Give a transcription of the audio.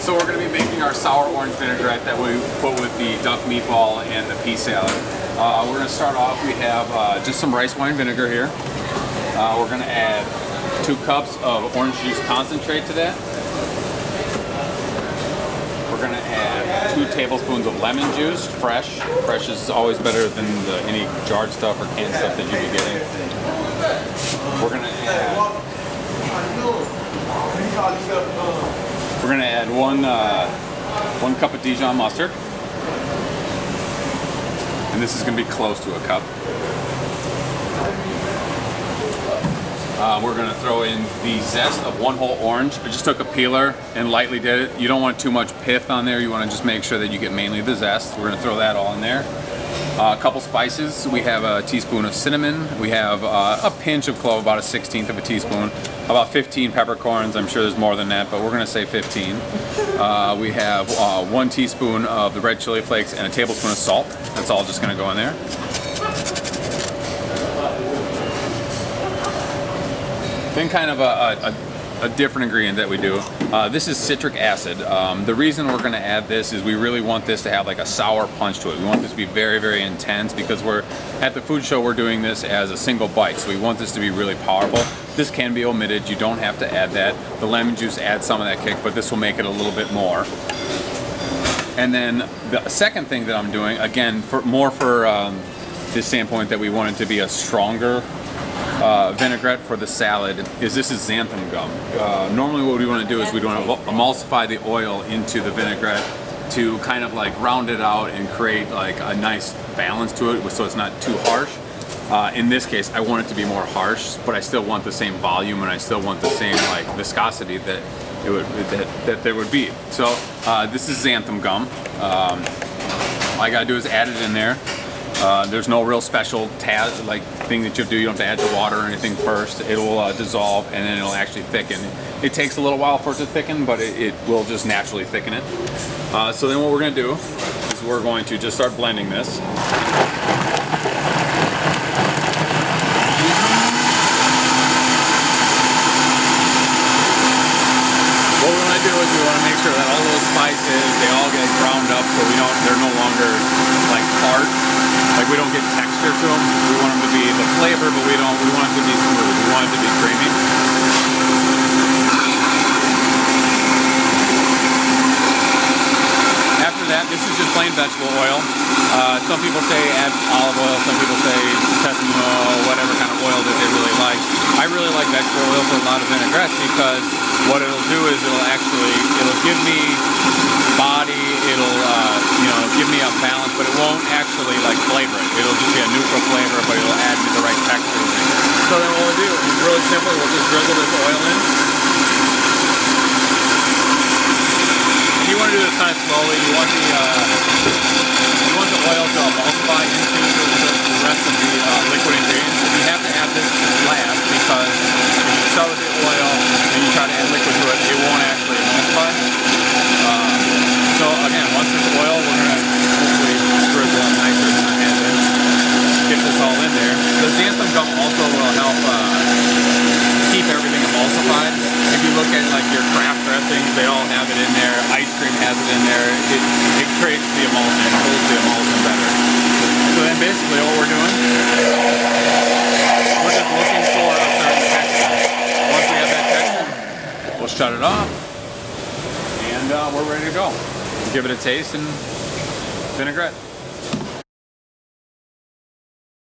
So we're going to be making our sour orange vinaigrette that we put with the duck meatball and the pea salad. We're going to start off, we have just some rice wine vinegar here. We're going to add 2 cups of orange juice concentrate to that. We're going to add 2 tablespoons of lemon juice, fresh. Fresh is always better than any jarred stuff or canned stuff that you'd be getting. We're going to add one cup of Dijon mustard, and this is going to be close to a cup. We're going to throw in the zest of 1 whole orange. I just took a peeler and lightly did it. You don't want too much pith on there. You want to just make sure that you get mainly the zest. We're going to throw that all in there. A couple spices. We have a teaspoon of cinnamon. We have a pinch of clove, about a 1/16 of a teaspoon. About 15 peppercorns. I'm sure there's more than that, but we're going to say 15. We have 1 teaspoon of the red chili flakes and a tablespoon of salt. That's all just going to go in there. Then kind of a different ingredient that we do. This is citric acid. The reason we're going to add this is we really want this to have like a sour punch to it. We want this to be very, very intense because we're at the food show. We're doing this as a single bite, so we want this to be really powerful. This can be omitted. You don't have to add that. The lemon juice adds some of that kick, but this will make it a little bit more. And then the second thing that I'm doing, again, for this standpoint that we want it to be a stronger vinaigrette for the salad, is this is xanthan gum. Normally what we want to do is we want to emulsify the oil into the vinaigrette to kind of like round it out and create like a nice balance to it so it's not too harsh. In this case, I want it to be more harsh, but I still want the same volume and I still want the same like viscosity that there would be. So this is xanthan gum. All I gotta do is add it in there. There's no real special thing that you do. You don't have to add the water or anything first. It will dissolve and then it'll actually thicken. It takes a little while for it to thicken, but it will just naturally thicken it. So then what we're going to do is we're going to just start blending this. What we want to do is we want to make sure that all those spices, they all get ground up so they're no longer like hard. Like we don't get texture to them. We want them to be the flavor, but we want it to be smooth. We want it to be creamy. After that, this is just plain vegetable oil. Some people say add olive oil, some people say sesame oil, whatever kind of oil that they really like. I really like vegetable oil for a lot of vinaigrettes because what it'll do is it'll give me body, it'll give me a balance, but it won't actually like flavor it. It'll just be a neutral flavor, but it'll add the right texture. So then what we'll do is really simple. We'll just drizzle this oil in. And you want to do this kind of slowly. You want the oil to emulsify into the rest of the liquid ingredients. And you have to add this last because if you start with the oil and you try to add liquid to it, it won't actually emulsify. So again, once this oil, we're going to hopefully drizzle it nicer than I had it. Get this all in there. The xanthan gum also will help keep everything emulsified. If you look at like your craft dressings, they all have it in there. Ice cream has it in there. It creates the emulsion, it holds the emulsion better. So then basically what we're doing, we're just looking for a certain texture. Once we have that texture, we'll shut it off and we're ready to go. Give it a taste and vinaigrette.